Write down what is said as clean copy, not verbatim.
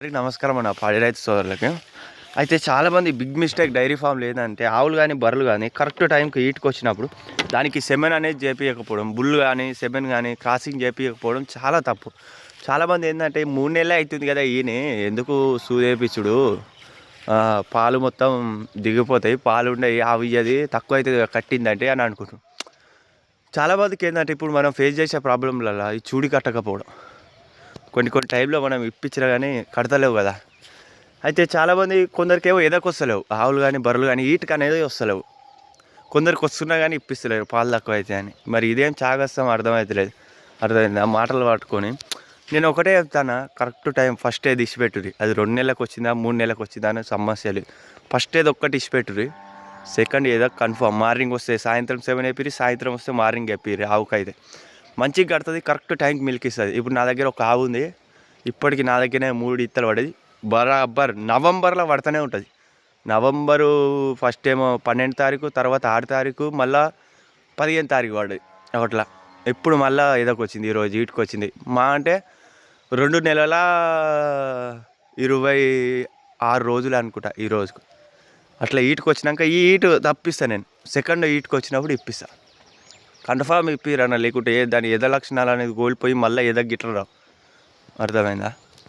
అందరికీ నమస్కారం అన్న పాడి రైతు సోదరులకి. అయితే చాలామంది బిగ్ మిస్టేక్ డైరీ ఫామ్ లేదంటే ఆవులు కానీ బర్రెలు కానీ కరెక్ట్ టైంకి ఈటుకు వచ్చినప్పుడు దానికి సెమెన్ అనేది చేపించకపోవడం, బుల్ కానీ సెమెన్ కానీ క్రాసింగ్ చేపించకపోవడం చాలా తప్పు. చాలామంది ఏంటంటే 3 నెలలే అవుతుంది కదా ఈయన ఎందుకు సూదేపించుడు, పాలు మొత్తం దిగిపోతాయి, పాలు ఉండయి, ఆవు అది తక్కువ అవుతుంది కట్టిందంటే అని అనుకుంటున్నాం. చాలామందికి ఏంటంటే ఇప్పుడు మనం ఫేస్ చేసే ప్రాబ్లంలలో ఈ చూడి కట్టకపోవడం, కొన్ని టైంలో మనం ఇప్పించినా కానీ కడతలేవు కదా. అయితే చాలామంది కొందరికేమో ఎదకొస్తలేవు ఆవులు కానీ బర్రెలు కానీ ఈటుకు అనేది వస్తలేవు, కొందరికి వస్తున్నా కానీ ఇప్పిస్తలేరు పాలు తక్కువ అయితే అని. మరి ఇదేం చాగస్తాం అర్థమవుతలేదు. అర్థమైంది ఆ మాటలు పట్టుకొని నేను ఒకటే చెప్తాను, కరెక్ట్ టైం ఫస్ట్ ఏది ఇచ్చిపెట్టుర్రి. అది 2 నెలలకు వచ్చిందా 3 నెలలకు వచ్చిందా అనే సమస్య లేదు. ఫస్ట్ ఏది ఒక్కటి ఇచ్చిపెట్టుర్రి, సెకండ్ ఏదో కన్ఫర్మ్ మార్నింగ్ వస్తే సాయంత్రం 7 అయిపోయి, సాయంత్రం వస్తే మార్నింగ్ చెప్పిర్రి. ఆవుకైతే మంచిగా కడుతుంది, కరెక్ట్ టైంకి మిల్క్ ఇస్తుంది. ఇప్పుడు నా దగ్గర ఒక ఆవు ఉంది, ఇప్పటికి నా దగ్గరనే 3 ఇత్తలు పడేది బరాబర్ నవంబర్లో పడుతూనే ఉంటుంది. నవంబరు ఫస్ట్ ఏమో 12 తారీఖు, తర్వాత 6 తారీఖు, మళ్ళీ 15 తారీఖు పడ్డది అట్లా. ఇప్పుడు మళ్ళీ ఏదోకి వచ్చింది, ఈరోజు ఈటుకు వచ్చింది. మా అంటే 2 నెలల 26 రోజులు అనుకుంటా ఈ రోజుకు. అట్లా ఈటుకు వచ్చినాక ఈ ఈటు తప్పిస్తాను నేను, సెకండ్ ఈటుకు వచ్చినప్పుడు ఇప్పిస్తాను కన్ఫామ్ ఇప్పిరన్న. లేకుంటే దాని ఎద లక్షణాలు అనేది కోల్పోయి మళ్ళీ ఎద గిట్ల రావు. అర్థమైందా?